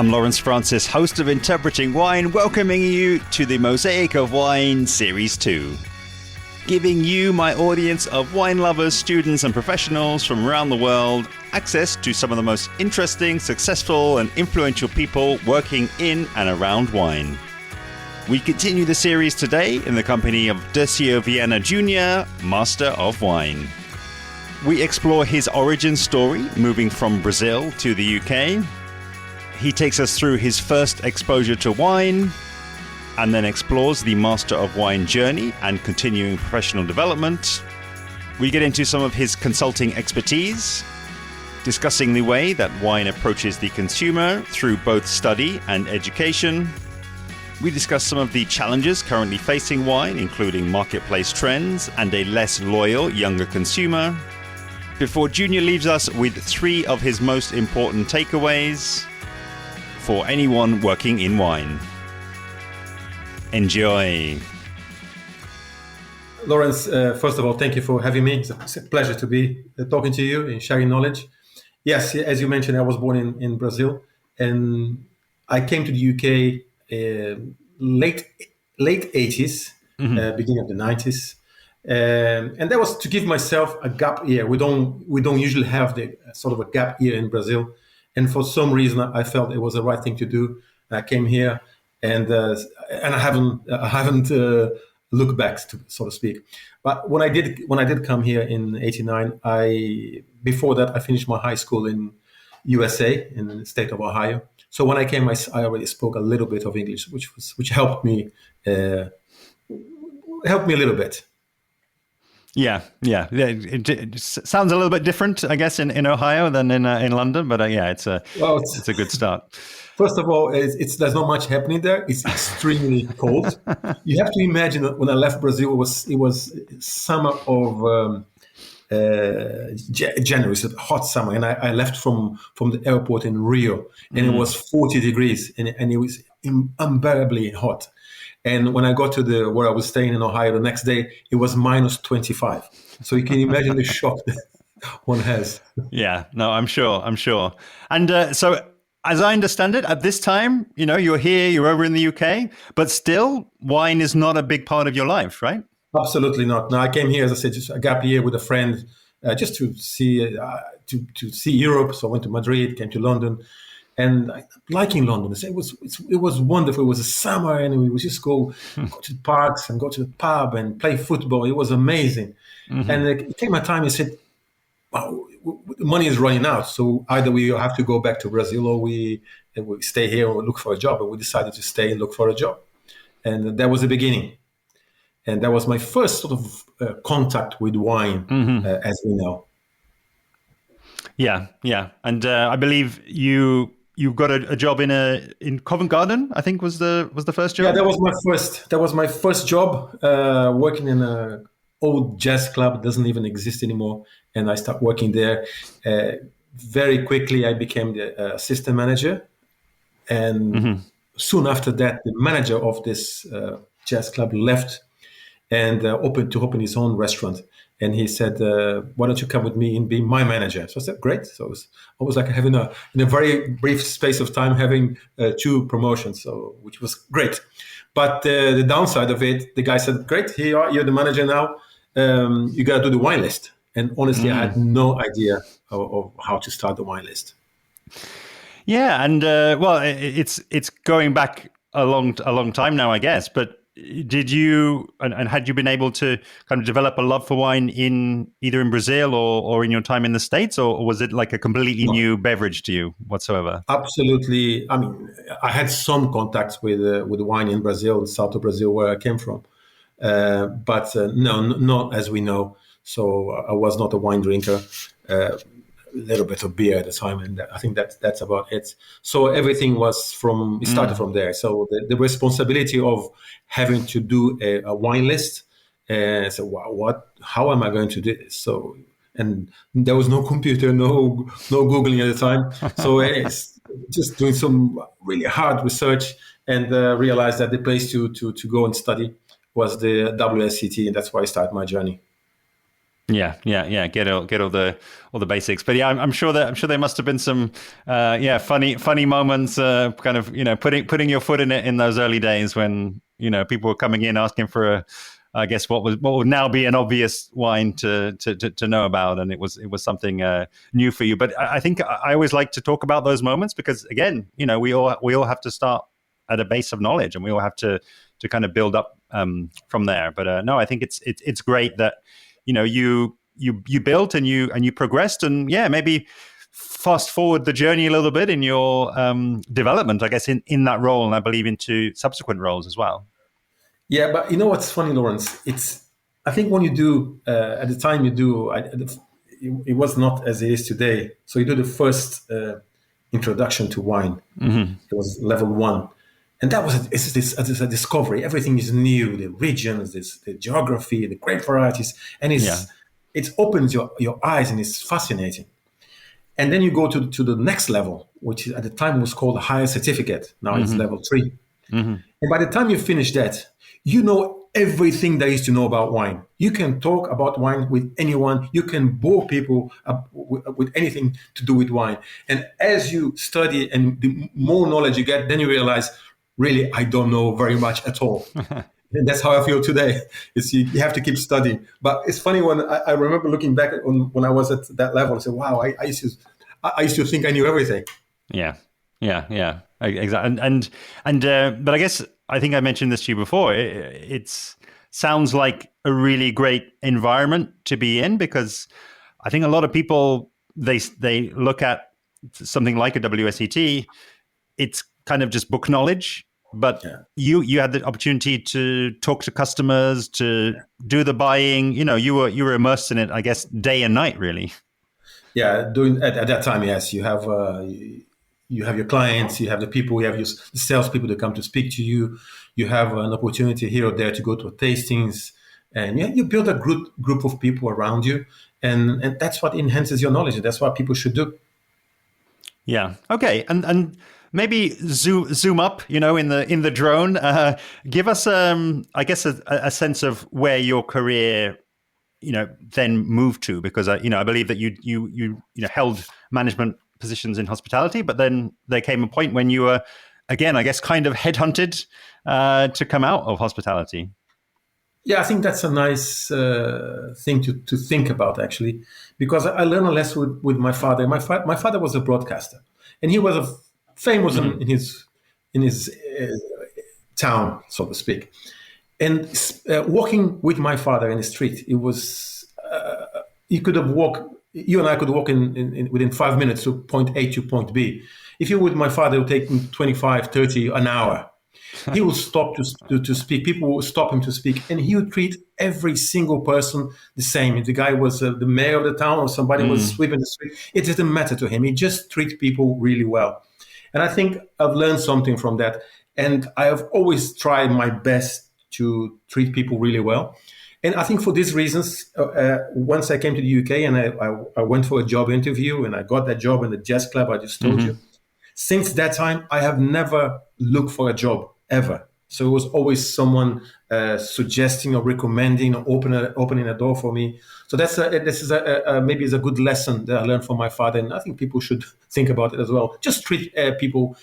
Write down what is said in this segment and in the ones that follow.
I'm Lawrence Francis, host of Interpreting Wine, welcoming you to the Mosaic of Wine Series 2. Giving you, my audience of wine lovers, students and professionals from around the world, access to some of the most interesting, successful and influential people working in and around wine. We continue the series today in the company of Dirceu Vianna Junior, Master of Wine. We explore his origin story, moving from Brazil to the UK. He takes us through his first exposure to wine, and then explores the Master of Wine journey and continuing professional development. We get into some of his consulting expertise, discussing the way that wine approaches the consumer through both study and education. We discuss some of the challenges currently facing wine, including marketplace trends and a less loyal younger consumer, before Junior leaves us with 3 of his most important takeaways for anyone working in wine. Enjoy. Lawrence, first of all, thank you for having me. It's a pleasure to be talking to you and sharing knowledge. Yes, as you mentioned, I was born in Brazil, and I came to the UK late 80s, beginning of the 90s, and that was to give myself a gap year. We don't usually have the sort of a gap year in Brazil, and for some reason I felt it was the right thing to do. I came here, and I haven't looked back, so to speak. But when I did come here in '89, before that I finished my high school in USA in the state of Ohio. So when I came, I already spoke a little bit of English, which helped me a little bit. Yeah. It sounds a little bit different, I guess, in Ohio than in London, but it's a good start. First of all, there's not much happening there. It's extremely cold. You have to imagine that when I left Brazil, it was summer of January, so hot summer, and I left from the airport in Rio, and it was 40 degrees, and it was unbearably hot. And when I got to where I was staying in Ohio the next day, it was minus 25. So you can imagine the shock that one has. Yeah, no, I'm sure. And so as I understand it, at this time, you're here, you're over in the UK, but still wine is not a big part of your life, right? Absolutely not. No, I came here, as I said, just a gap year with a friend, just to see Europe. So I went to Madrid, came to London, and liking London. It was wonderful. It was a summer, and we would just go to the parks and go to the pub and play football. It was amazing. Mm-hmm. And it came a time and said, "Wow, money is running out. So either we have to go back to Brazil, or we stay here or look for a job." And we decided to stay and look for a job, and that was the beginning. And that was my first sort of contact with wine, as we know. Yeah. And I believe you got a job in Covent Garden, I think was the first job. Yeah, that was my first job, working in an old jazz club. Doesn't even exist anymore, and I started working there. Very quickly, I became the assistant manager, and soon after that, the manager of this jazz club left and open his own restaurant. And he said, "Why don't you come with me and be my manager?" So I said, "Great." So I was like having in a very brief space of time, having 2 promotions, which was great. But the downside of it, the guy said, "Great, here you are, you're the manager now. You got to do the wine list." And honestly, I had no idea of how to start the wine list. Yeah, and it's going back a long time now, I guess. But did you and had you been able to kind of develop a love for wine either in Brazil or in your time in the States, or was it like a completely new beverage to you whatsoever? Absolutely. I mean, I had some contacts with wine in Brazil, south of Brazil, where I came from, but no, not as we know. So I was not a wine drinker. A little bit of beer at the time, and I think that's about it. So everything started from there. So the responsibility of having to do a wine list, so how am I going to do this? So, and there was no computer, no Googling at the time. So it's just doing some really hard research, and realized that the place to go and study was the WSET, and that's why I started my journey. Yeah. Get all the basics. But yeah, I'm sure there must have been some funny moments, kind of putting your foot in it in those early days when people were coming in asking for I guess what would now be an obvious wine to know about, and it was something new for you. But I think I always like to talk about those moments because again, we all have to start at a base of knowledge, and we all have to kind of build up from there. But no, I think it's great that you built and you progressed, and maybe fast forward the journey a little bit in your development, I guess, in that role, and I believe into subsequent roles as well. Yeah, but you know what's funny, Lawrence? I think when you do, at the time you do, it was not as it is today. So you do the first introduction to wine. Mm-hmm. It was level one. And that was it's a discovery. Everything is new, the regions, the geography, the grape varieties. And it opens your eyes and it's fascinating. And then you go to the next level, which at the time was called a higher certificate. Now it's level 3. Mm-hmm. And by the time you finish that, you know everything there is to know about wine. You can talk about wine with anyone. You can bore people with anything to do with wine. And as you study and the more knowledge you get, then you realize, really, I don't know very much at all. And that's how I feel today. You have to keep studying. But it's funny when I remember looking back when I was at that level, I said, wow, I used to think I knew everything. Yeah. Exactly. But I think I mentioned this to you before. It sounds like a really great environment to be in, because I think a lot of people, they look at something like a WSET, it's kind of just book knowledge. But you had the opportunity to talk to customers, to do the buying. You were immersed in it, I guess, day and night, really. Yeah, at that time, yes, you have your clients, you have the people, you have the salespeople that come to speak to you. You have an opportunity here or there to go to tastings, and you build a group of people around you, and that's what enhances your knowledge. That's what people should do. Yeah. Okay. And maybe zoom up, in the drone. Give us, I guess, a sense of where your career, then moved to, because I believe that you held management positions in hospitality, but then there came a point when you were, again, I guess, kind of headhunted to come out of hospitality. Yeah, I think that's a nice thing to think about, actually, because I learned a lesson with my father. My father was a broadcaster, and he was famous in his town, so to speak. And walking with my father in the street, it was you and I could walk in within 5 minutes to point A to point B. If you were with my father, it would take him 25, 30, an hour. He would stop to speak. People would stop him to speak, and he would treat every single person the same. If the guy was the mayor of the town or somebody was sweeping the street, it didn't matter to him. He just treats people really well. And I think I've learned something from that. And I have always tried my best to treat people really well. And I think for these reasons, once I came to the UK and I went for a job interview and I got that job in the jazz club I just told you. Since that time, I have never looked for a job, ever. So it was always someone suggesting or recommending or opening a door for me. So this is maybe is a good lesson that I learned from my father, and I think people should think about it as well. Just treat people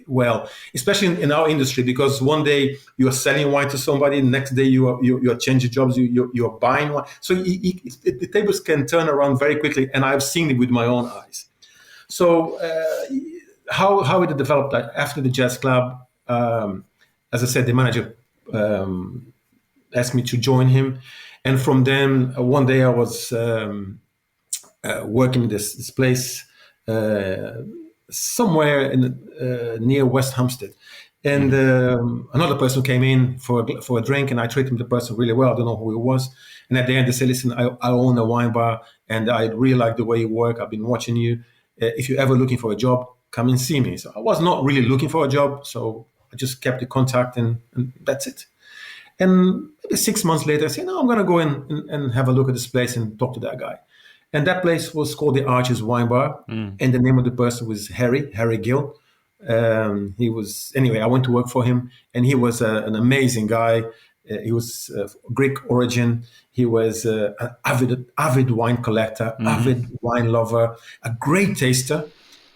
well, especially in our industry, because one day you are selling wine to somebody, next day you are changing jobs, you are buying wine. So the tables can turn around very quickly, and I've seen it with my own eyes. So how it developed, like after the jazz club, as I said, the manager asked me to join him, and from then one day I was working in this place somewhere near West Hampstead, and another person came in for a drink, and I treated the person really well. I don't know who he was, and at the end they said, "Listen, I own a wine bar, and I really like the way you work. I've been watching you. If you're ever looking for a job, come and see me." So I was not really looking for a job, so I just kept the contact, and that's it. And maybe 6 months later, I said, "No, I'm going to go in and have a look at this place and talk to that guy." And that place was called the Arches Wine Bar, and the name of the person was Harry Gill. I went to work for him, and he was an amazing guy. He was Greek origin. He was an avid wine collector, avid wine lover, a great taster,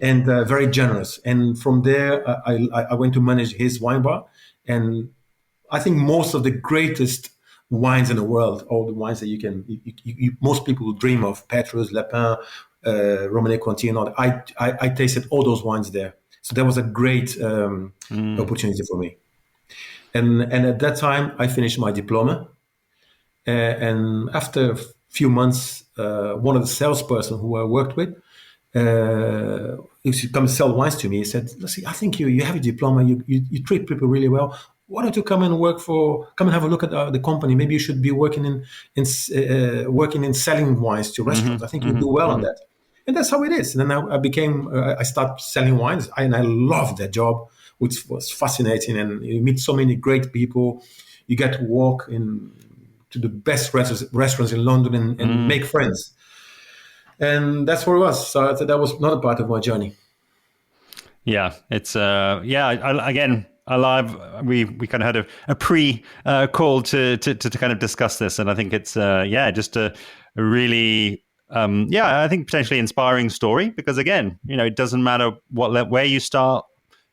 and very generous. And from there, I went to manage his wine bar. And I think most of the greatest wines in the world, all the wines that most people would dream of, Petrus, Lepin, Romanée Conti, and all that, I tasted all those wines there. So that was a great opportunity for me. And at that time, I finished my diploma. And after a few months, one of the salesperson who I worked with, he used to come sell wines to me. He said, "Listen, I think you have a diploma. You treat people really well. Why don't you come and have a look at the company? Maybe you should be working in selling wines to restaurants. I think you do well on that." And that's how it is. And then I started selling wines, and I loved that job, which was fascinating. And you meet so many great people. You get to walk to the best restaurants in London and make friends. And that's where it was. So that was not a part of my journey. Yeah, it's again, alive. We kind of had a pre call to kind of discuss this, and I think it's just a really I think potentially inspiring story, because again, it doesn't matter where you start.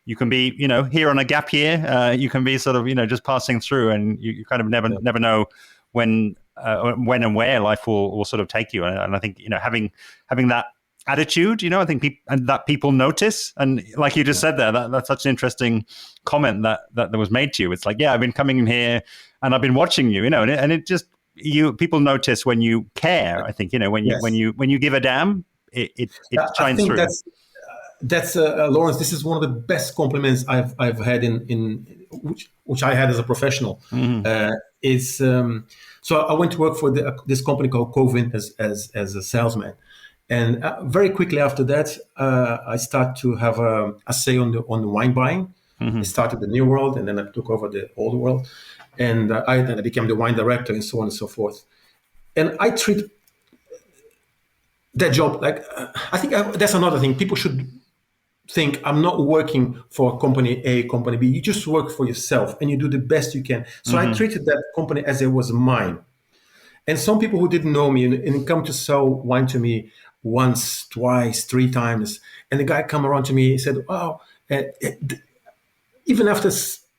You can be here on a gap year. You can be sort of just passing through, and you kind of never know when and where life will sort of take you. And I think having that attitude, I think that people notice. And like you just said there, that's such an interesting comment that was made to you. It's like, I've been coming in here and I've been watching you, and it just people notice when you care. I think when you give a damn, it shines through. That's Lawrence. This is one of the best compliments I've had in which I had as a professional. So I went to work for this company called Covent as a salesman, and very quickly after that, I started to have a say on the wine buying. I started the new world, and then I took over the old world, and I became the wine director, and so on and so forth. And I treat that job like I think that's another thing. People should think I'm not working for company A, company B. You just work for yourself and you do the best you can. So I treated that company as it was mine. And some people who didn't know me and come to sell wine to me once, twice, three times, and the guy come around to me and said, "Oh," even after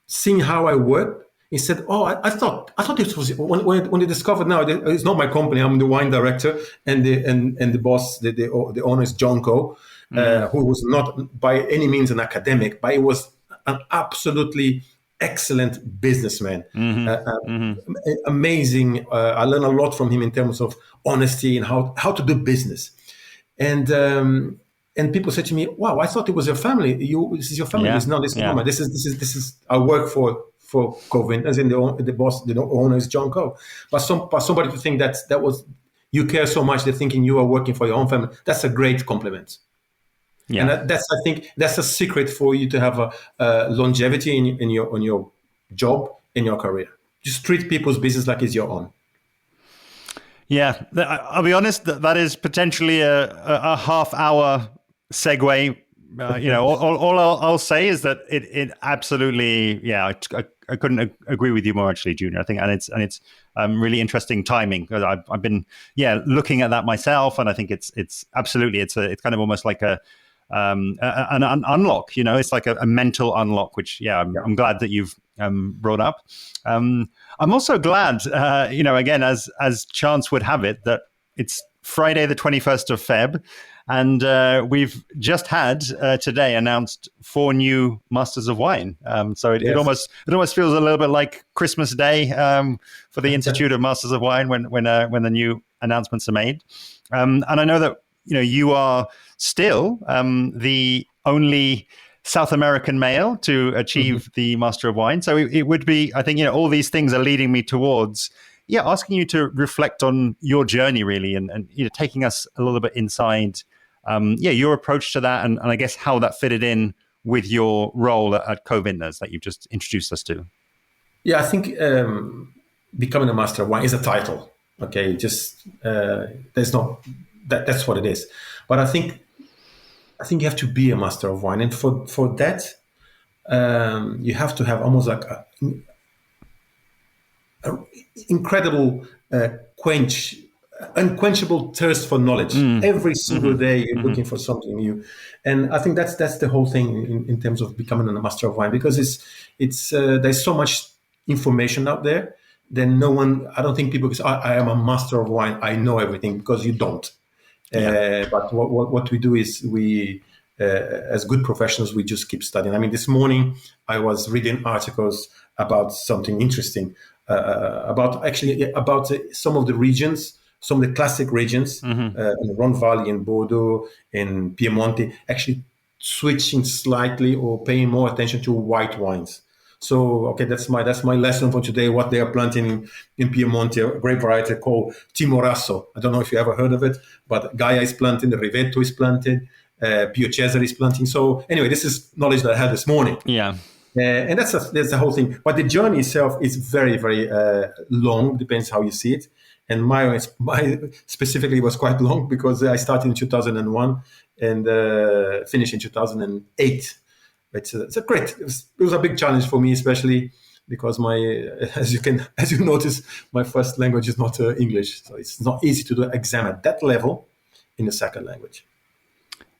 seeing how I work, he said, "Oh, I thought this was when they discovered now it's not my company. I'm the wine director, and the boss, the owner is John Coe." Who was not by any means an academic, but he was an absolutely excellent businessman. Amazing. I learned a lot from him in terms of honesty and how to do business. And people said to me, "Wow, I thought it was your family. This is your family." Yeah. No, this is not mine. This is I work for Covent, as in the boss, the owner is John Coe. But somebody to think that was you care so much, they're thinking you are working for your own family. That's a great compliment. Yeah. And I think that's a secret for you to have a longevity in your job, in your career. Just treat people's business like it's your own. Yeah, I'll be honest, that is potentially a half-hour segue. All I'll say is that it absolutely, I couldn't agree with you more, actually, Junior. I think, and it's really interesting timing, because I've been looking at that myself, and I think it's absolutely it's kind of almost like an unlock. It's like a mental unlock, which I'm glad that you've brought up. I'm also glad, again, as chance would have it, that it's Friday the 21st of Feb, and we've just had today announced 4 new Masters of Wine. So it almost feels a little bit like Christmas Day for the Institute of Masters of Wine when the new announcements are made. And I know that you are still the only South American male to achieve the Master of Wine. So it would be, I think, all these things are leading me towards, asking you to reflect on your journey, really, and taking us a little bit inside, your approach to that, and I guess how that fitted in with your role at Co-Vintners that you've just introduced us to. Yeah, I think becoming a Master of Wine is a title. Okay, just there's not that's what it is. But I think you have to be a Master of Wine, and for that, you have to have almost like incredible unquenchable thirst for knowledge. Every single day you're looking for something new, and I think that's the whole thing in terms of becoming a master of wine, because it's there's so much information out there. Then no one, I don't think people say, I am a master of wine, I know everything, because you don't. But what we do is we, as good professionals, we just keep studying. I mean, this morning I was reading articles about something interesting, about some of the regions, some of the classic regions, in the Rhone Valley, in Bordeaux, in Piemonte, actually switching slightly or paying more attention to white wines. So, okay, that's my lesson for today. What they are planting in Piemonte, a great variety called Timorasso. I don't know if you ever heard of it, but Gaia is planting, the Riveto is planted, Pio Cesare is planting. So, anyway, this is knowledge that I had this morning. Yeah. And that's the whole thing. But the journey itself is very, very long. Depends how you see it. And my specifically was quite long, because I started in 2001 and finished in 2008. It's a great. It was a big challenge for me, especially because as you notice, my first language is not English, so it's not easy to do an exam at that level in a second language.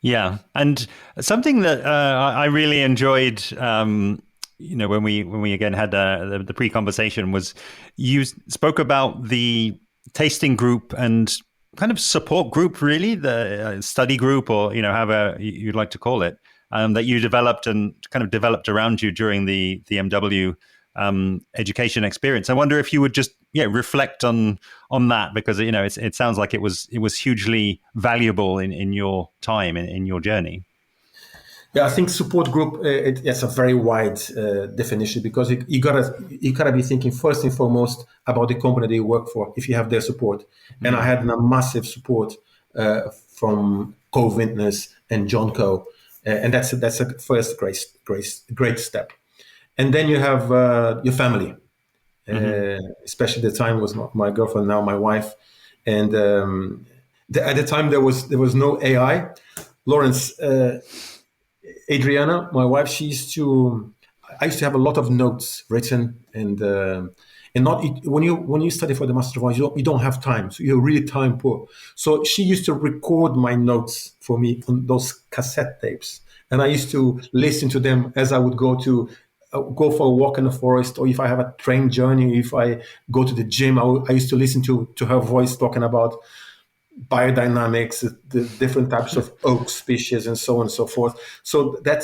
Yeah, and something that I really enjoyed, when we again had the pre-conversation, was you spoke about the tasting group and kind of support group, really, the study group, or however you'd like to call it, that you developed and kind of developed around you during the MW education experience. I wonder if you would just reflect on that, because it sounds like it was hugely valuable in your time, in your journey. Yeah, I think support group, it's a very wide definition, because you gotta be thinking first and foremost about the company that you work for, if you have their support. And I had a massive support from Co-Vintners and John Co. And that's a first great step. And then you have your family, especially the time was my girlfriend, now my wife. And at the time there was no AI. Lawrence, Adriana, my wife, I used to have a lot of notes written, and not when you study for the Master of Wine, you don't have time, so you're really time poor. So she used to record my notes for me on those cassette tapes, and I used to listen to them as I would go for a walk in the forest, or if I have a train journey, if I go to the gym, I used to listen to her voice talking about biodynamics, the different types of oak species, and so on and so forth. So that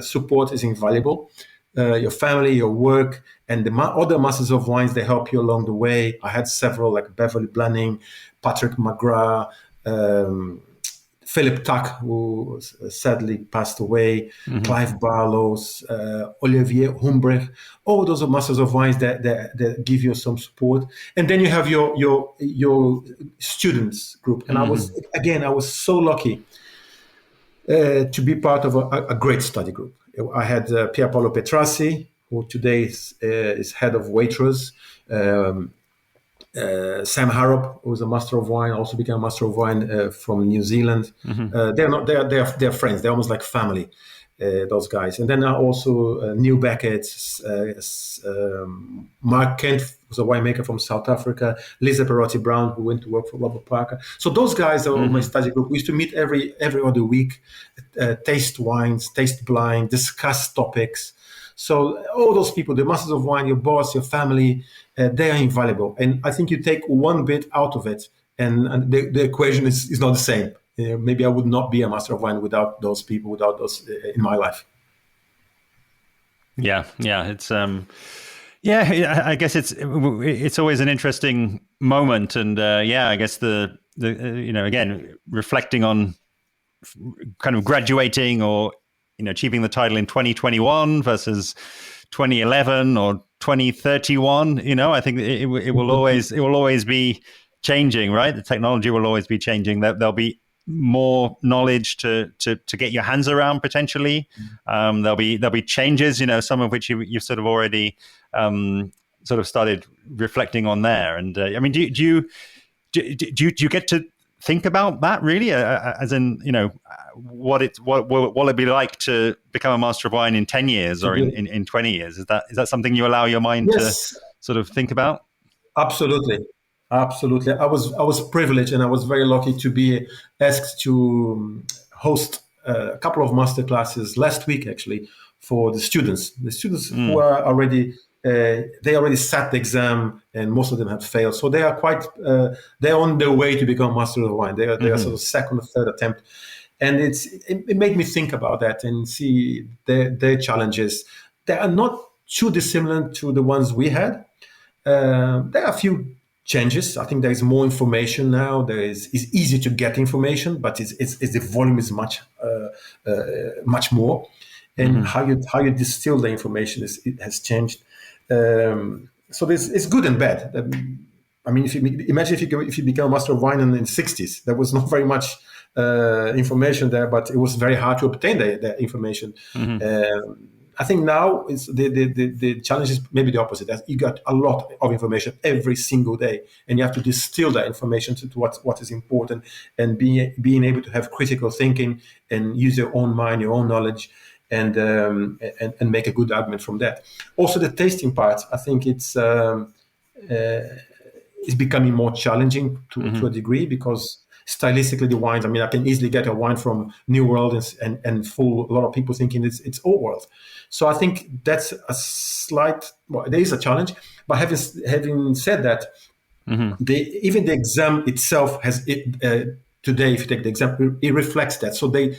support is invaluable. Your family, your work, and the other masters of wines, they help you along the way. I had several, like Beverly Blanning, Patrick McGrath, Philip Tuck, who sadly passed away, Clive Barlows, Olivier Humbrecht. All those are masters of wines that give you some support. And then you have your students group. And I was so lucky to be part of a great study group. I had Pier Paolo Petrassi, who today is head of Waitrose. Sam Harrop, who was a master of wine, also became a master of wine from New Zealand. They're friends. They're almost like family, those guys. And then also Neil Beckett, Mark Kent was a winemaker from South Africa, Lisa Perotti Brown, who went to work for Robert Parker. So those guys are my study group. We used to meet every other week, taste wines, taste blind, discuss topics. So all those people, the masters of wine, your boss, your family, they are invaluable. And I think you take one bit out of it, and the equation is not the same. Maybe I would not be a master of wine without those people, without those in my life. Yeah, it's I guess it's always an interesting moment, and I guess the again, reflecting on kind of graduating or achieving the title in 2021 versus 2011 or 2031, I think it will always be changing, right? The technology will always be changing. There'll be more knowledge to get your hands around potentially. There'll be changes, some of which you've sort of already sort of started reflecting on there. And I mean, do you get to think about that really, as in, what will it be like to become a master of wine in 10 years or in 20 years? Is that something you allow your mind to sort of think about? Absolutely, absolutely. I was privileged, and I was very lucky to be asked to host a couple of master classes last week, actually, for the students. The students who are already they already sat the exam, and most of them have failed. So they are quite they're on their way to become master of wine. They are sort of second or third attempt, and it made me think about that and see their challenges. They are not too dissimilar to the ones we had. There are a few changes. I think there is more information now. It's easy to get information, but it's the volume is much more, and how you distill the information it has changed. So it's good and bad. I mean, imagine if you become a master of wine in the '60s, there was not very much information there, but it was very hard to obtain the information. I think now the challenge is maybe the opposite. That you got a lot of information every single day, and you have to distill that information to what is important, and being able to have critical thinking and use your own mind, your own knowledge, and make a good argument from that. Also, the tasting part, I think it's becoming more challenging to a degree, because stylistically the wines, I mean, I can easily get a wine from New World and fool a lot of people thinking it's Old World. So I think that's there is a challenge. But having said that, even the exam itself has today, if you take the exam, it reflects that. So they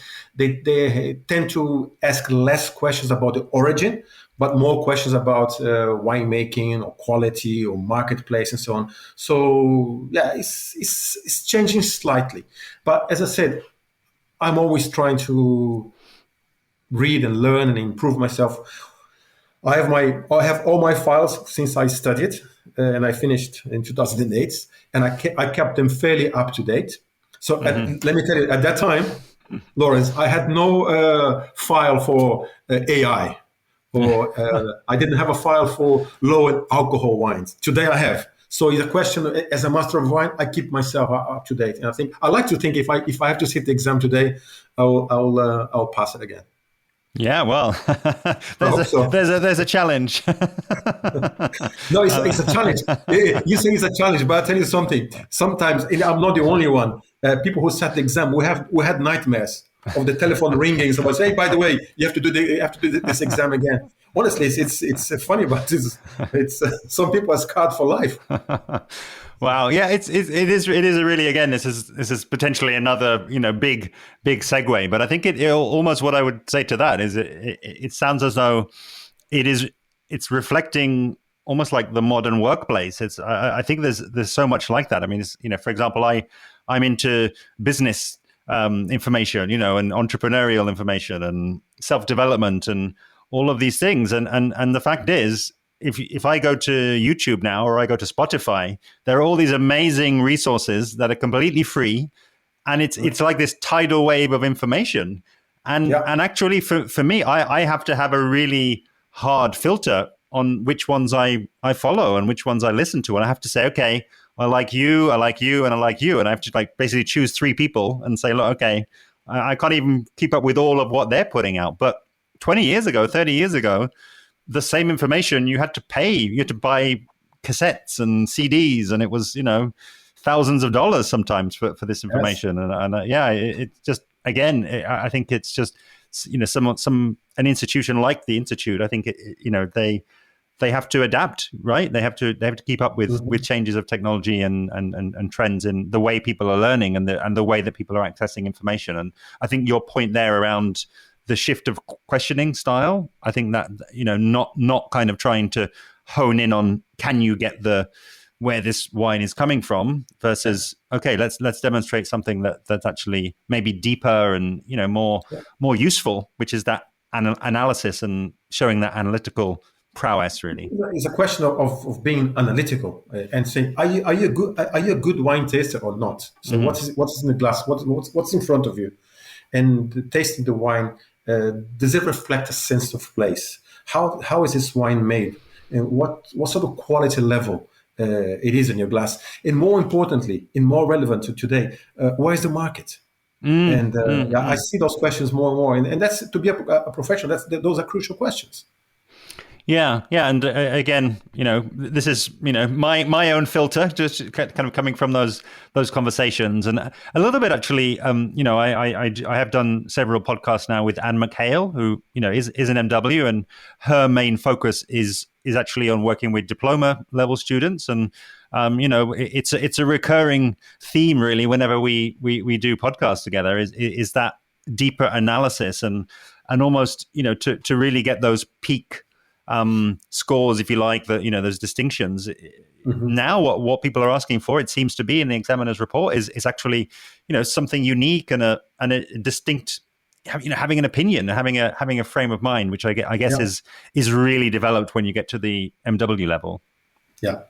tend to ask less questions about the origin, but more questions about winemaking or quality or marketplace and so on. So yeah, it's changing slightly. But as I said, I'm always trying to read and learn and improve myself. I have all my files since I studied, and I finished in 2008, and I kept them fairly up to date. So let me tell you, at that time, Lawrence, I had no file for AI, or I didn't have a file for low and alcohol wines. Today I have. So it's a question, as a master of wine, I keep myself up to date. And I like to think if I have to sit the exam today, I'll pass it again. Yeah, well, there's a challenge. No, it's a challenge. You say it's a challenge, but I'll tell you something. Sometimes, and I'm not the only one. People who sat the exam, we had nightmares of the telephone ringing. Someone say, "Hey, by the way, you have to do this exam again." Honestly, it's funny, but it's some people are scarred for life. Wow, yeah, it is a really, again, this is potentially another big segue, but I think it almost, what I would say to that is it sounds as though it's reflecting almost like the modern workplace. I think there's so much like that. I mean, for example, I'm into business information, and entrepreneurial information and self-development and all of these things, and the fact is, if I go to YouTube now or I go to Spotify, there are all these amazing resources that are completely free, and it's like this tidal wave of information. And actually, for me, I have to have a really hard filter on which ones I follow and which ones I listen to, and I have to say, okay, I like you, and I like you, and I have to basically choose 3 people and say, look, okay, I can't even keep up with all of what they're putting out. But 20 years ago, 30 years ago, the same information, you had to pay. You had to buy cassettes and CDs, and it was, thousands of dollars sometimes for this information. Yes. And it just, again, I think it's just, an institution like the Institute. I think they have to adapt, right? They have to keep up with changes of technology and trends in the way people are learning and the way that people are accessing information. And I think your point there around the shift of questioning style, I think that, not kind of trying to hone in on, can you get where this wine is coming from, versus, okay, let's demonstrate something that's actually maybe deeper and, more useful, which is that analysis and showing that analytical prowess, really. It's a question of being analytical and saying, are you a good wine taster or not? So what is in the glass? What's in front of you? And tasting the wine, does it reflect a sense of place? How is this wine made? And what sort of quality level it is in your glass? And more importantly, and more relevant to today, where is the market? I see those questions more and more. And that's, to be a professional, those are crucial questions. Yeah, and again, this is my own filter, just kind of coming from those conversations, and a little bit actually. I have done several podcasts now with Anne McHale, who is an MW, and her main focus is actually on working with diploma level students, and it's a recurring theme really whenever we do podcasts together is that deeper analysis and almost to really get those peak scores, if you like, those distinctions. Hmm. Now, what people are asking for, it seems to be in the examiner's report, is actually something unique and a distinct, having an opinion, having a frame of mind, which I guess Yeah, is really developed when you get to the MW level. yeah,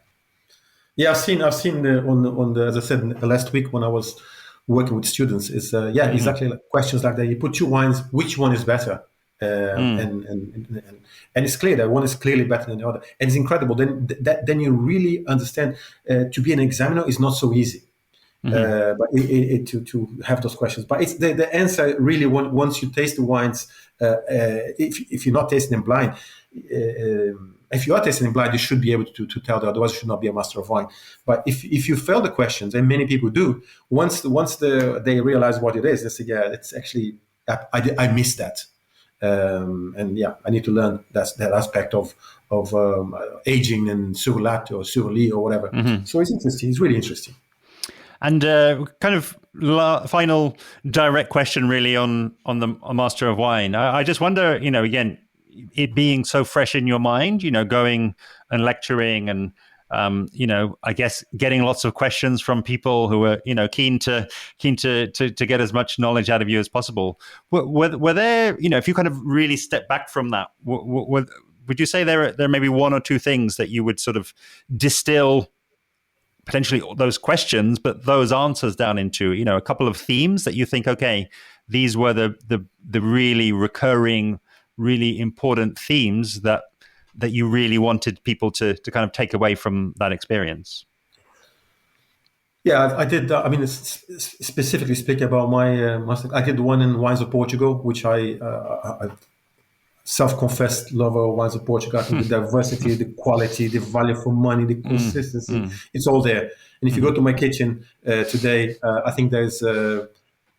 yeah. I've seen on the as I said last week when I was working with students is Mm-hmm. exactly like questions like that. You put two wines, which one is better? Mm. And it's clear that one is clearly better than the other, and it's incredible. Then you really understand to be an examiner is not so easy. Mm-hmm. But to have those questions, but it's the answer really once you taste the wines. If you're not tasting them blind, if you are tasting them blind, you should be able to tell that. Otherwise, you should not be a master of wine. But if you fail the questions, and many people do, once they realize what it is, they say, yeah, it's actually I missed that. And yeah, I need to learn that aspect of aging and sur latte or sur lit or whatever. Mm-hmm. So it's interesting. It's really interesting. And kind of final direct question, really, on the Master of Wine. I just wonder, again, it being so fresh in your mind, going and lecturing and I guess getting lots of questions from people who are keen to get as much knowledge out of you as possible. Were there, if you kind of really step back from that, would you say there may be one or two things that you would sort of distill potentially those questions, but those answers down into a couple of themes that you think, okay, these were the really recurring, really important themes that you really wanted people to kind of take away from that experience? Yeah, I did. I mean, specifically speaking about my master, I did one in wines of Portugal, which I self-confessed lover of wines of Portugal. I think the diversity, the quality, the value for money, the Mm, consistency, mm, it's all there. And if you go mhm. to my kitchen today, I think there's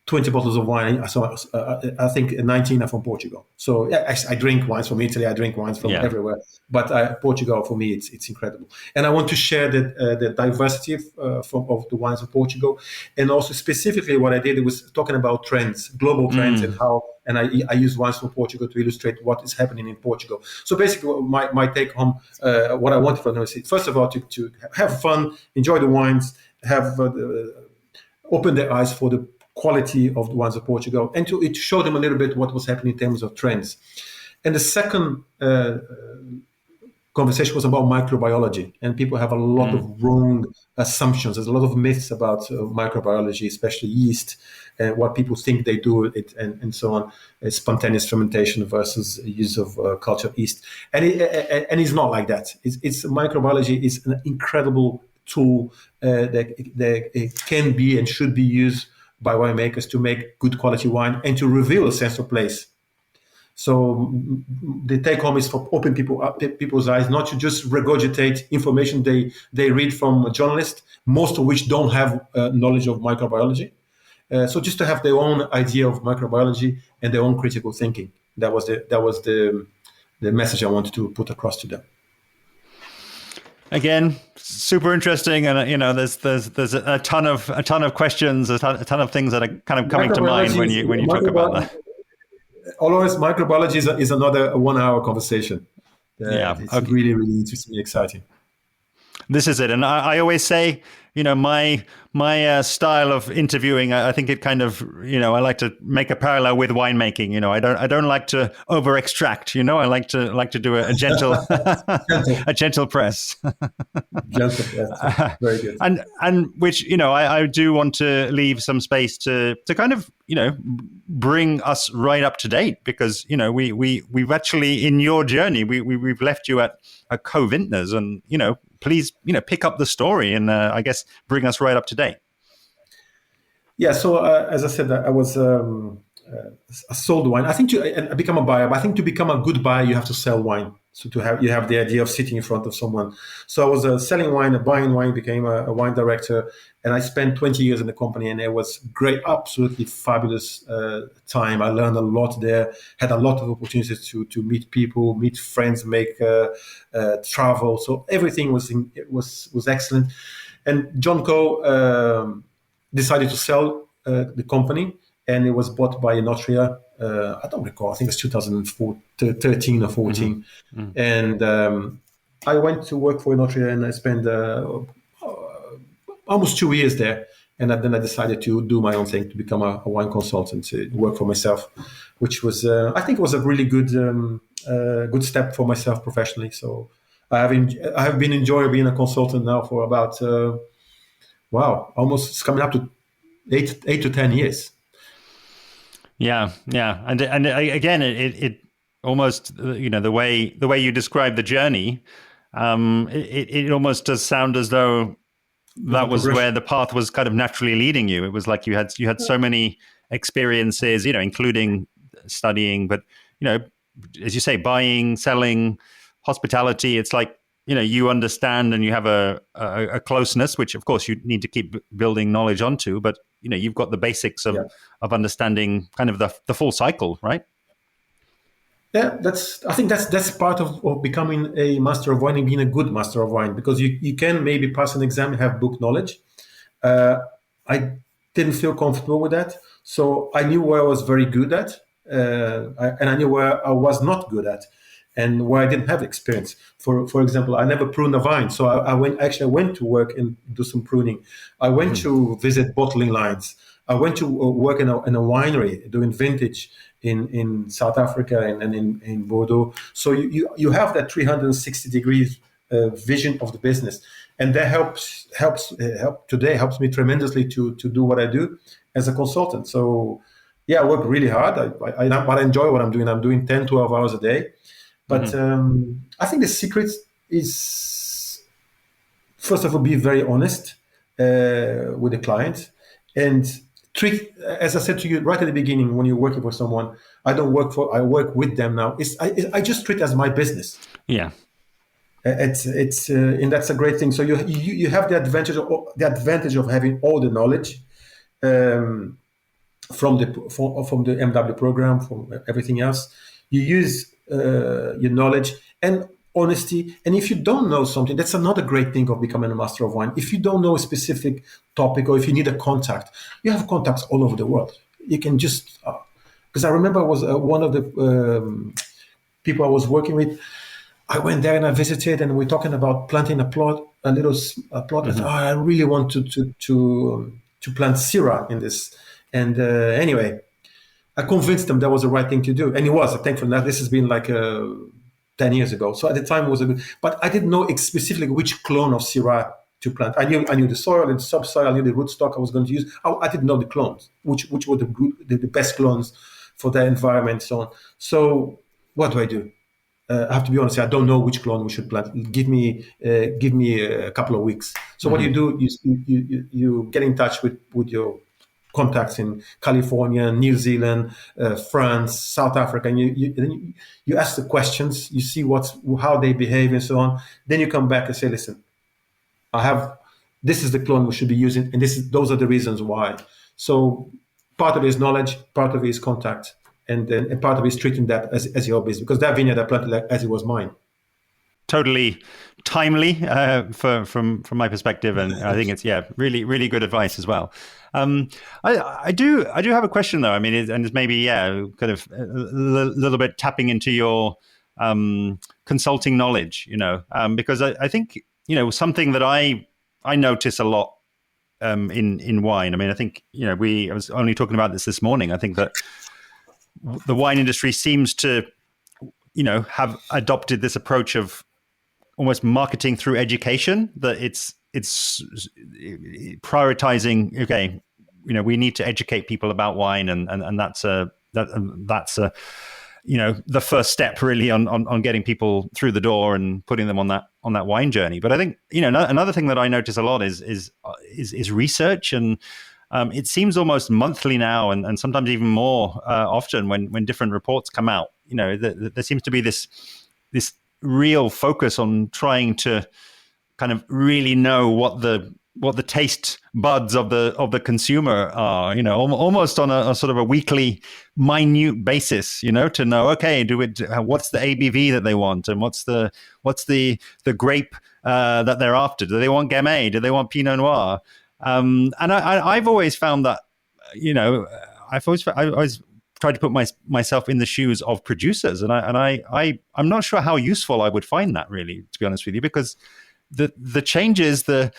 20 bottles of wine. So I think 19 are from Portugal. So yeah, I drink wines from Italy. I drink wines from Yeah. everywhere. But Portugal, for me, it's incredible. And I want to share the diversity of the wines of Portugal. And also specifically what I did was talking about trends, global trends, and Mm, how, and I use wines from Portugal to illustrate what is happening in Portugal. So basically my take home, what I wanted from them is, first of all, to have fun, enjoy the wines, have open their eyes for the quality of the wines of Portugal, and to show them a little bit what was happening in terms of trends. And the second conversation was about microbiology, and people have a lot mm, of wrong assumptions. There's a lot of myths about microbiology, especially yeast, and what people think they do it, and so on. Spontaneous fermentation versus use of cultured yeast, and it's not like that. It's microbiology is an incredible tool that it can be and should be used by winemakers to make good quality wine and to reveal a sense of place. So the take home is for open people's eyes, not to just regurgitate information they read from journalists, most of which don't have knowledge of microbiology. So just to have their own idea of microbiology and their own critical thinking. That was the message I wanted to put across to them. Again, super interesting, and there's a ton of questions, a ton of things that are kind of coming to mind Microbiology when is you talk about that. always microbiology is another 1 hour conversation. Yeah. It's Okay. really, really interesting and exciting. This is it, and I always say, my style of interviewing, I think it kind of, I like to make a parallel with winemaking. I don't like to over extract. I like to do a gentle Gentle, a gentle press. gentle. Yes, very good. And which I do want to leave some space to kind of bring us right up to date, because we've actually, in your journey, we've left you at co-vintners, and please pick up the story and I guess bring us right up to date. Yeah. So as I said, I was I sold wine. I think and I become a buyer, but I think to become a good buyer, you have to sell wine. So you have the idea of sitting in front of someone. So I was selling wine, buying wine, became a wine director, and I spent 20 years in the company, and it was great, absolutely fabulous time. I learned a lot there, had a lot of opportunities to meet people, meet friends, make travel. So everything was excellent. And John Coe decided to sell the company, and it was bought by Notria. I don't recall. I think it's 2013 or 14. Mm-hmm. And I went to work for Notria, and I spent almost 2 years there. And then I decided to do my own thing, to become a wine consultant, to work for myself, which was, I think, it was a really good step for myself professionally. So I have been enjoying being a consultant now for about almost, it's coming up to 8 to 10 years. Yeah, and again, it almost, the way you describe the journey, it almost does sound as though that was where the path was kind of naturally leading you. It was like you had so many experiences, including studying, but as you say, buying, selling, hospitality. It's like you understand and you have a closeness, which of course you need to keep building knowledge onto, but you've got the basics of understanding kind of the full cycle, right? Yeah, I think that's part of becoming a master of wine and being a good master of wine, because you can maybe pass an exam and have book knowledge. I didn't feel comfortable with that, so I knew where I was very good at, and I knew where I was not good at, and where I didn't have experience. For example, I never pruned a vine, so I went to work and do some pruning. I went to visit bottling lines. I went to work in a winery doing vintage in South Africa and in Bordeaux. So you have that 360 degrees vision of the business, and that helps me tremendously to do what I do as a consultant. So I work really hard, but I enjoy what I'm doing. I'm doing 10, 12 hours a day. But I think the secret is, first of all, be very honest with the client, and treat, as I said to you right at the beginning, when you're working for someone, I work with them now. I just treat it as my business. Yeah. It's and that's a great thing. So you have the advantage of having all the knowledge from the MW program, from everything else. You use your knowledge and honesty. And if you don't know something, that's another great thing of becoming a master of wine. If you don't know a specific topic, or if you need a contact, you have contacts all over the world. You can just, because I remember I was one of the people I was working with. I went there and I visited, and we're talking about planting a plot. Mm-hmm. I really want to plant Syrah in this. And anyway, I convinced them that was the right thing to do. And it was, thankfully. Now, this has been like 10 years ago. So at the time it was a good, but I didn't know specifically which clone of Syrah to plant. I knew the soil and subsoil, I knew the rootstock I was going to use. I didn't know the clones, which were the best clones for that environment, so on. So what do? I have to be honest, I don't know which clone we should plant. Give me a couple of weeks. So what you do is you get in touch with your contacts in California, New Zealand, France, South Africa, and you ask the questions, you see how they behave and so on. Then you come back and say, listen, this is the clone we should be using, and those are the reasons why. So part of it is knowledge, part of it is contact, and then part of it is treating that as your business, because that vineyard I planted as it was mine. Totally timely from my perspective, and I think it's really, really good advice as well. I do have a question though. I mean, and it's maybe kind of a little bit tapping into your consulting knowledge, because I think something that I notice a lot in wine. I mean, I think I was only talking about this morning. I think that the wine industry seems to have adopted this approach of almost marketing through education, that it's prioritizing. Okay, we need to educate people about wine, and that's the first step really on getting people through the door and putting them on that wine journey. But I think another thing that I notice a lot is research, and It seems almost monthly now, and sometimes even more often when different reports come out. There seems to be this real focus on trying to kind of really know what the taste buds of the consumer are, almost on a sort of a weekly minute basis, to know, okay, what's the ABV that they want, and what's the grape that they're after. Do they want Gamay? Do they want Pinot Noir? And I've always found that, I always tried to put myself in the shoes of producers, and I'm not sure how useful I would find that, really, to be honest with you, because the changes, the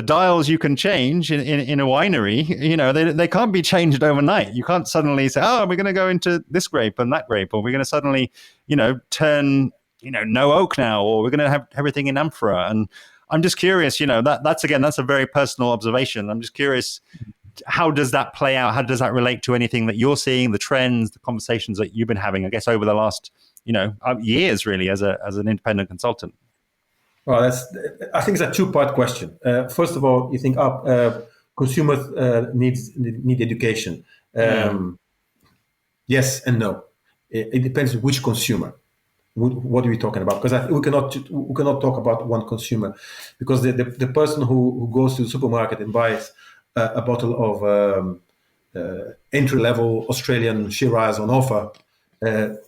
dials you can change in a winery, they can't be changed overnight. You can't suddenly say, oh, we're going to go into this grape and that grape, or we're going to suddenly, turn, no oak now, or we're going to have everything in amphora. And I'm just curious, that's a very personal observation. I'm just curious, how does that play out? How does that relate to anything that you're seeing, the trends, the conversations that you've been having, I guess, over the last, years, really, as an independent consultant? Well, I think it's a two-part question. First of all, you think consumers need education. Yes and no. It depends on which consumer. What are we talking about? Because we cannot talk about one consumer, because the person who goes to the supermarket and buys a bottle of entry-level Australian Shiraz on offer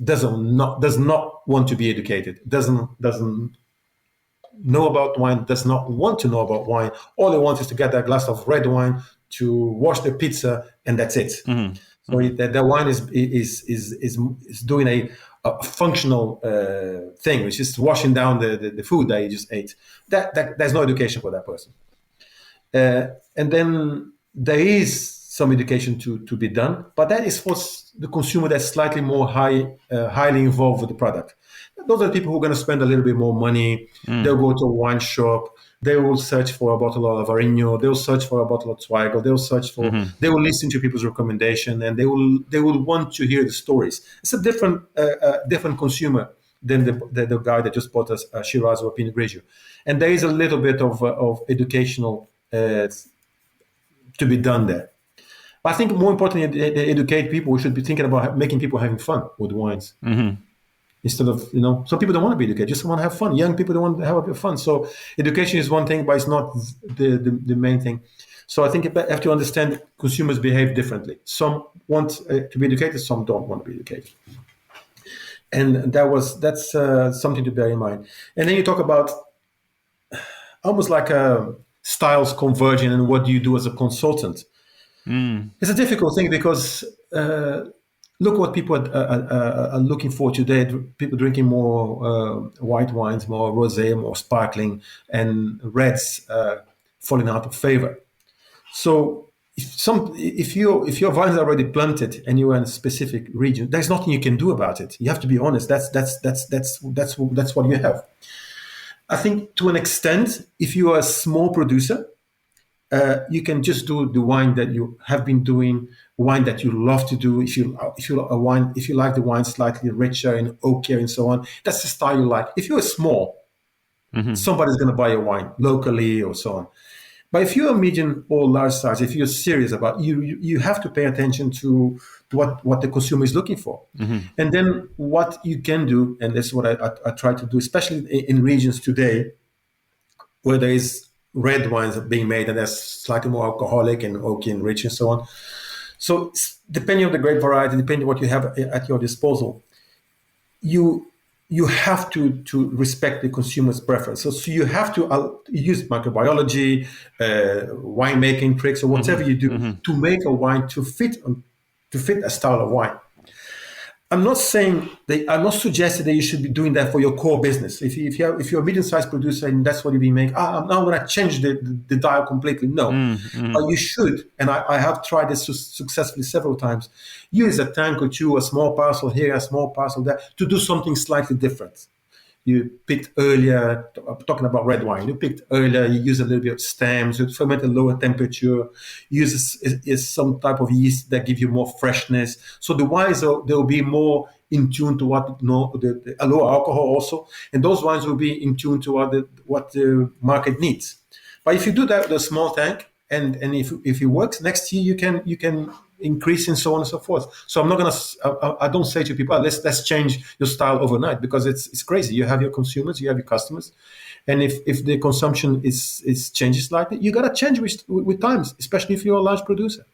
does not want to be educated. Doesn't know about wine, does not want to know about wine. All they want is to get a glass of red wine, to wash the pizza, and that's it. So the wine is doing a functional thing, which is washing down the food that you just ate. There's no education for that person. And then there is some education to be done, but that is for the consumer that's slightly more highly involved with the product. Those are the people who are going to spend a little bit more money. They'll go to a wine shop. They will search for a bottle of Averino. They'll search for a bottle of Zweigel. They will listen to people's recommendation, and they will want to hear the stories. It's a different consumer than the guy that just bought a Shiraz or a Pinot Grigio. And there is a little bit of educational to be done there. But I think more importantly, to educate people, we should be thinking about making people having fun with wines. Instead of, some people don't want to be educated, just want to have fun. Young people don't want to have a bit of fun. So education is one thing, but it's not the main thing. So I think you have to understand consumers behave differently. Some want to be educated, some don't want to be educated. And that's something to bear in mind. And then you talk about almost like styles converging and what do you do as a consultant. It's a difficult thing because look what people are looking for today. People drinking more white wines, more rosé, more sparkling, and reds falling out of favor. So if your vines are already planted and you're in a specific region, there's nothing you can do about it. You have to be honest. That's what you have. I think to an extent, if you are a small producer, you can just do the wine that you have been doing, wine that you love to do. If you like the wine slightly richer and oakier and so on, that's the style you like. If you're small, somebody's going to buy your wine locally or so on. But if you're a medium or large size, if you're serious about you have to pay attention to what the consumer is looking for. And then what you can do, and that's what I try to do, especially in regions today where there is red wines being made and they're slightly more alcoholic and oaky and rich and so on. So depending on the grape variety, depending on what you have at your disposal, you have to respect the consumer's preference. So you have to use microbiology, winemaking tricks, or whatever you do to make a wine to fit a style of wine. I'm not suggesting that you should be doing that for your core business. If you're a medium-sized producer and that's what you be making, I'm now going to change the dial completely. No, but you should, and I have tried this successfully several times. Use a tank or two, a small parcel here, a small parcel there, to do something slightly different. You picked earlier, talking about red wine, you use a little bit of stems, you ferment at lower temperature, use some type of yeast that give you more freshness. So the wines, they'll be more in tune to what the lower alcohol also, and those wines will be in tune to what the market needs. But if you do that with a small tank, and if it works, next year you can increase and so on and so forth. So I'm not gonna. I don't say to people, let's change your style overnight, because it's crazy. You have your consumers, you have your customers, and if the consumption is changes slightly, you gotta change with times, especially if you're a large producer.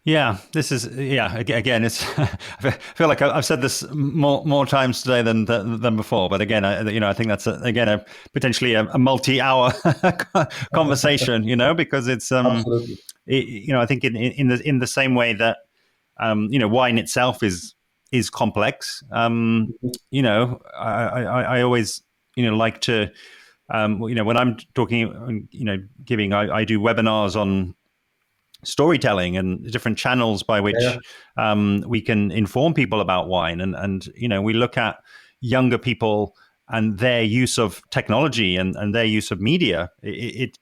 Yeah, this is again. It's I feel like I've said this more times today than before. But again, I think that's potentially a multi-hour conversation. Because it's Absolutely. I think in the same way that wine itself is complex. I always like to when I'm talking, giving I do webinars on storytelling and different channels by which we can inform people about wine, and we look at younger people and their use of technology and their use of media. It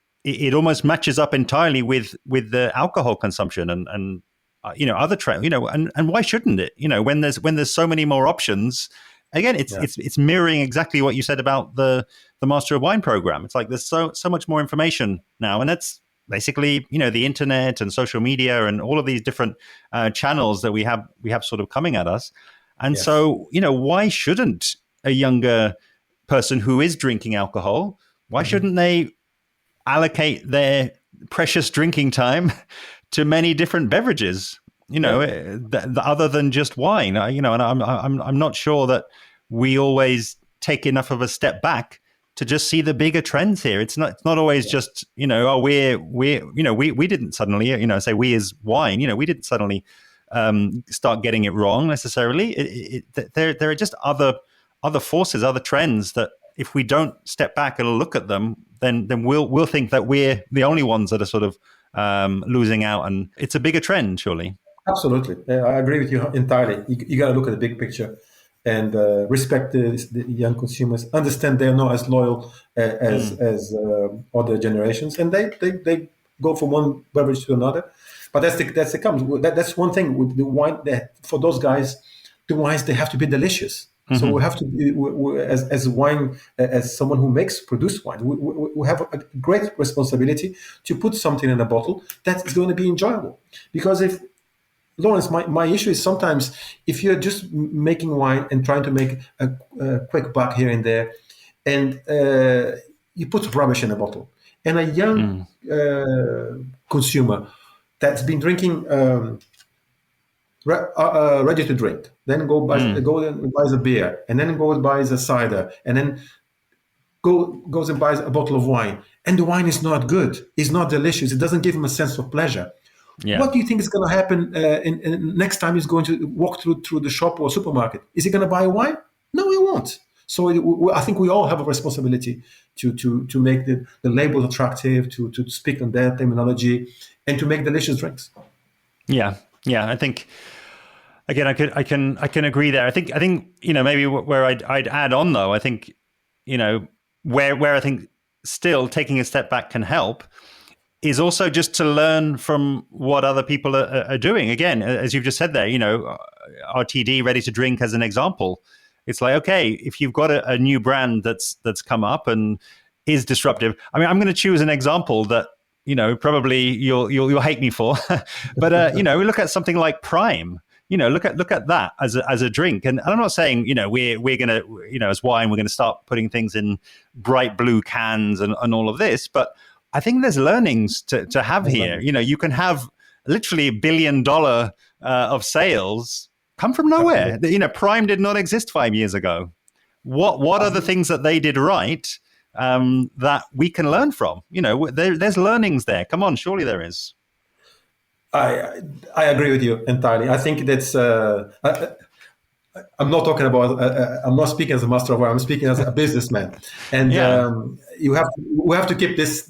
almost matches up entirely with the alcohol consumption and other trends, and why shouldn't it, when there's so many more options. Again, it's mirroring exactly what you said about the Master of Wine program. It's like there's so much more information now, and it's basically, the internet and social media and all of these different channels that we have sort of coming at us. And so, why shouldn't a younger person who is drinking alcohol, why shouldn't they allocate their precious drinking time to many different beverages, other than just wine? And I'm not sure that we always take enough of a step back to just see the bigger trends here. It's not always just, we didn't suddenly, say we as wine, we didn't suddenly start getting it wrong necessarily. There are just other forces, other trends that if we don't step back and look at them, then we'll think that we're the only ones that are sort of losing out. And it's a bigger trend, surely. Absolutely. I agree with you entirely. You got to look at the big picture and respect the young consumers, understand they're not as loyal as other generations, and they go from one beverage to another. But that's one thing with the wine. That for those guys, the wines, they have to be delicious. Mm-hmm. So we have to, as wine, as someone who produce wine, we have a great responsibility to put something in a bottle that is going to be enjoyable. Because if Lawrence, my issue is sometimes if you're just making wine and trying to make a quick buck here and there, and you put rubbish in a bottle, and a young consumer that's been drinking ready to drink, then go and buys a beer, and then goes and buys a cider, and then goes and buys a bottle of wine, and the wine is not good, it's not delicious, it doesn't give him a sense of pleasure. Yeah. What do you think is going to happen in next time he's going to walk through the shop or supermarket? Is he going to buy wine? No, he won't. So I think we all have a responsibility to make the label attractive, to speak on their terminology, and to make delicious drinks. Yeah. I think again, I can agree there. I think maybe where I'd add on though, I think where I think still taking a step back can help is also just to learn from what other people are doing. Again, as you've just said there, RTD, ready to drink as an example. It's like, okay, if you've got a new brand that's come up and is disruptive. I mean, I'm going to choose an example that, probably you'll hate me for, but we look at something like Prime. Look at that as a drink. And I'm not saying, we're going to, as wine, we're going to start putting things in bright blue cans and all of this, but I think there's learnings to have here. You can have literally $1 billion of sales come from nowhere. Prime did not exist 5 years ago. What are the things that they did right that we can learn from? There's learnings there. Come on, surely there is. I agree with you entirely. I think that's. I'm not talking about. I'm not speaking as a master of wine. I'm speaking as a businessman, and we have to keep this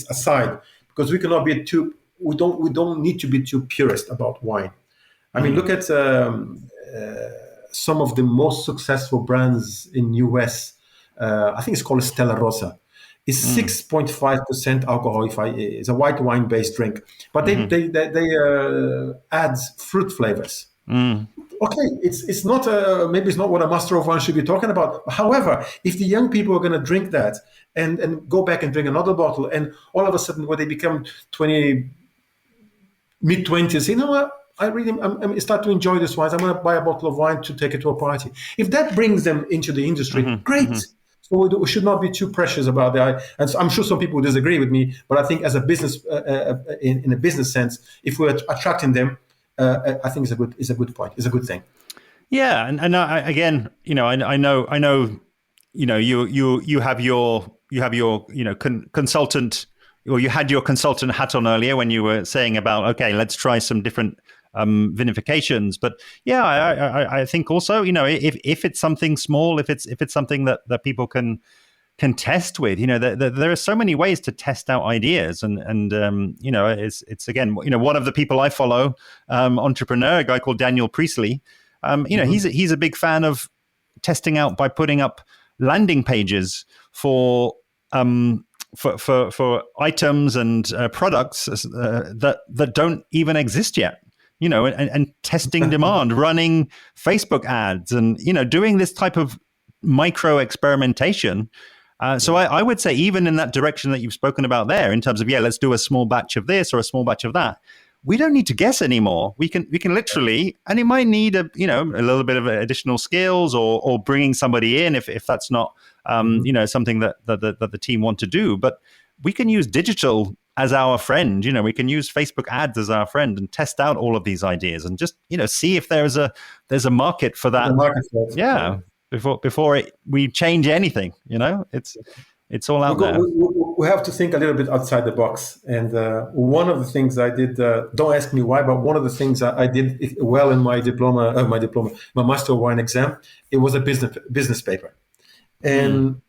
aside, because we cannot be too. We don't need to be too purist about wine. I mean, look at some of the most successful brands in US. I think it's called Stella Rosa. It's 6.5% alcohol. It's a white wine based drink, but they add fruit flavors. Okay, it's not maybe it's not what a master of wine should be talking about. However, if the young people are going to drink that and go back and drink another bottle, and all of a sudden when they become 20, mid-20s, you know what? I start to enjoy this wine. I'm going to buy a bottle of wine to take it to a party. If that brings them into the industry, great. So we should not be too precious about that. And so I'm sure some people disagree with me, but I think as a business, in a business sense, if we're attracting them, I think it's a good point. It's a good thing. Yeah, and again, I know, you have your consultant, or you had your consultant hat on earlier when you were saying about, okay, let's try some different vinifications. But yeah, I think also, if it's something small, if it's something that people can test with, there are so many ways to test out ideas, and it's again, one of the people I follow, entrepreneur, a guy called Daniel Priestley. He's a big fan of testing out by putting up landing pages for items and products that don't even exist yet. And testing demand, running Facebook ads, and doing this type of micro experimentation. So I would say, even in that direction that you've spoken about there, in terms of, let's do a small batch of this or a small batch of that. We don't need to guess anymore. We can literally, and it might need a little bit of additional skills, or bringing somebody in if that's not something that the team want to do. But we can use digital as our friend. We can use Facebook ads as our friend and test out all of these ideas and just see if there's a market for that. Yeah, before we change anything. It's all out there. We have to think a little bit outside the box. And one of the things I did, don't ask me why, but one of the things I did well in my Master of Wine exam, it was a business paper. And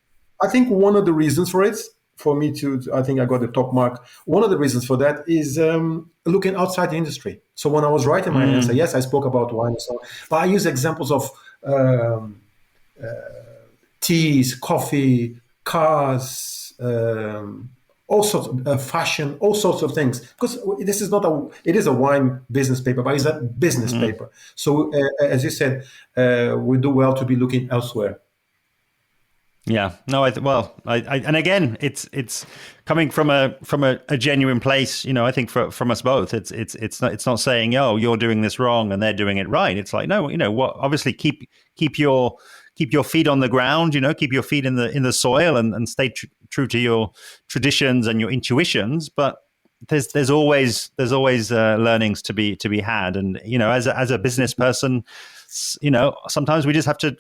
I think one of the reasons for it, I think I got the top mark. One of the reasons for that is looking outside the industry. So when I was writing my answer, yes, I spoke about wine and so on, but I use examples of teas, coffee, cars, all sorts of fashion, all sorts of things. Because this is it is a wine business paper, but it's a business paper. So as you said, we do well to be looking elsewhere. Yeah, no, and again, it's coming from a genuine place. I think from us both, it's not saying, oh, you're doing this wrong and they're doing it right. It's like, no, what? Obviously, keep your feet on the ground. Keep your feet in the soil and stay true to your traditions and your intuitions. But there's always learnings to be had. And as a business person, sometimes we just have to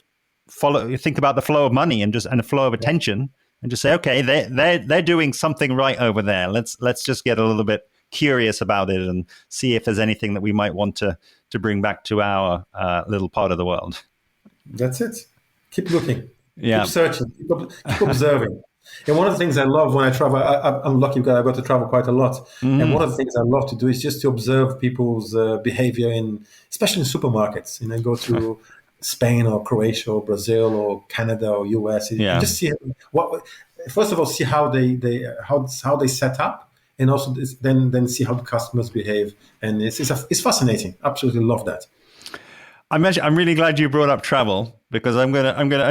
think about the flow of money and the flow of attention, and just say, okay, they're doing something right over there. Let's just get a little bit curious about it and see if there's anything that we might want to bring back to our little part of the world. That's it. Keep looking. Yeah. Keep searching. Keep observing. And one of the things I love when I travel, I'm lucky because I got to travel quite a lot. And one of the things I love to do is just to observe people's behavior especially in supermarkets. Go to Spain or Croatia or Brazil or Canada or US. Yeah. Just see first of all, see how they set up, and also then see how the customers behave. And it's fascinating. Absolutely love that. I'm really glad you brought up travel, because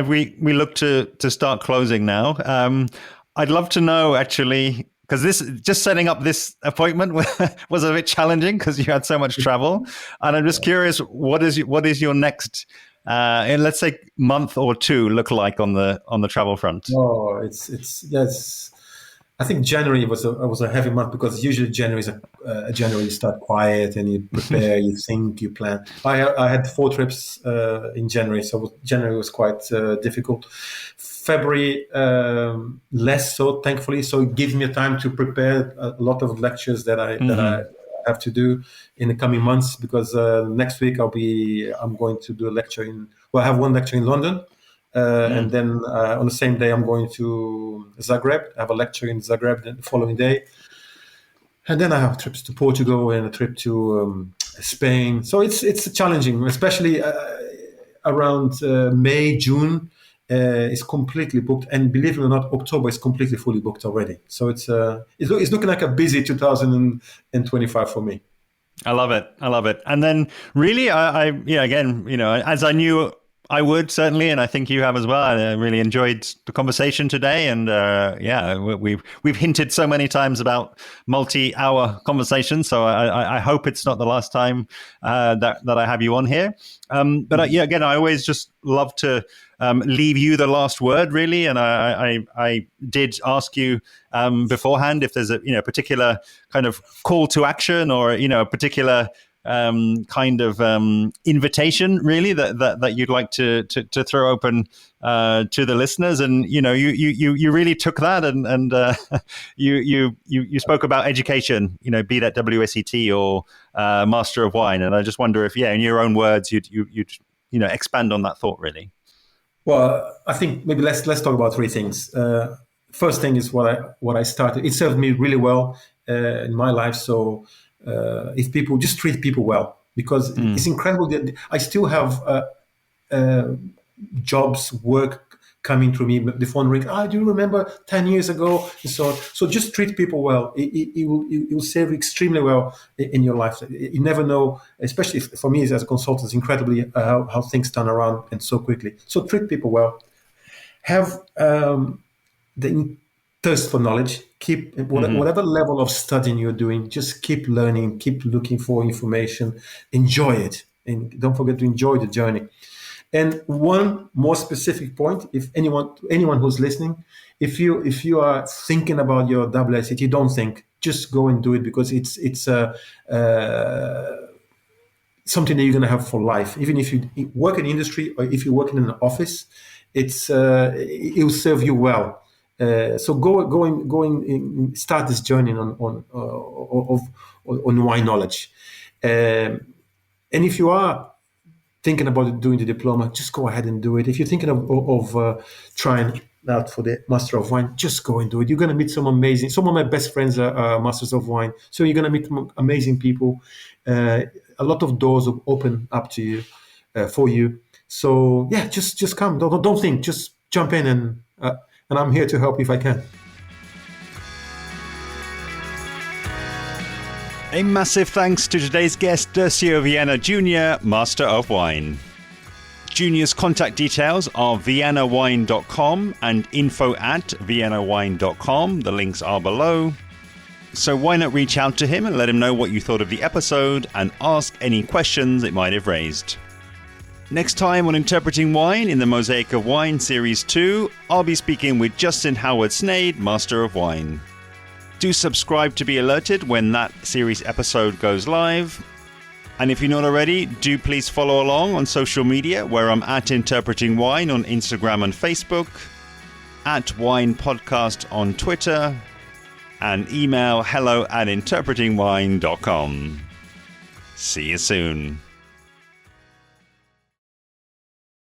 we look to start closing now. I'd love to know, actually, because just setting up this appointment was a bit challenging because you had so much travel, and I'm just curious, what is your next, let's say, month or two look like on the travel front? Oh, yes. I think January was a heavy month, because usually January you start quiet and you prepare, you think, you plan. I had 4 trips in January, so January was quite difficult. February less so, thankfully. So it gives me a time to prepare a lot of lectures that I have to do in the coming months, because next week I'm going to do a lecture I have one lecture in London. And then on the same day, I'm going to Zagreb. I have a lecture in Zagreb the following day. And then I have trips to Portugal and a trip to Spain. So it's challenging, especially around May, June. It's completely booked. And believe it or not, October is completely fully booked already. So it's looking like a busy 2025 for me. I love it. I love it. And then really, again, as I knew I would certainly, and I think you have as well. I really enjoyed the conversation today, and we've hinted so many times about multi-hour conversations. So I hope it's not the last time that I have you on here. Again, I always just love to leave you the last word, really. And I did ask you beforehand if there's a particular kind of call to action or a particular kind of invitation, really, that you'd like to throw open to the listeners, and you really took that, and you spoke about education, be that WSET or Master of Wine, and I just wonder if, in your own words, you'd expand on that thought, really. Well, I think maybe let's talk about three things. First thing is what I started. It served me really well in my life. So. If people just treat people well, because it's incredible that I still have jobs, work coming to me. The phone rings. Do you remember 10 years ago? And so just treat people well. It will serve you extremely well in your life. You never know, especially for me as a consultant, it's incredibly how things turn around and so quickly. So treat people well. Have the thirst for knowledge. Keep whatever level of studying you're doing, just keep learning, keep looking for information, enjoy it, and don't forget to enjoy the journey. And one more specific point, if anyone who's listening, if you are thinking about your WSET, don't think, just go and do it, because it's something that you're going to have for life. Even if you work in industry or if you work in an office, it will serve you well. So go and start this journey on wine knowledge, and if you are thinking about doing the diploma, just go ahead and do it. If you're thinking of trying out for the Master of Wine, just go and do it. You're going to meet some of my best friends are Masters of Wine, so you're going to meet some amazing people. A lot of doors will open up to you for you. So just come. Don't think. Just jump in and I'm here to help if I can. A massive thanks to today's guest, Dirceu Vianna Junior, Master of Wine. Junior's contact details are viannawine.com and info@viannawine.com. The links are below. So why not reach out to him and let him know what you thought of the episode and ask any questions it might have raised. Next time on Interpreting Wine in the Mosaic of Wine Series 2, I'll be speaking with Justin Howard Snade, Master of Wine. Do subscribe to be alerted when that series episode goes live. And if you're not already, do please follow along on social media, where I'm at Interpreting Wine on Instagram and Facebook, at Wine Podcast on Twitter, and email hello@interpretingwine.com. See you soon.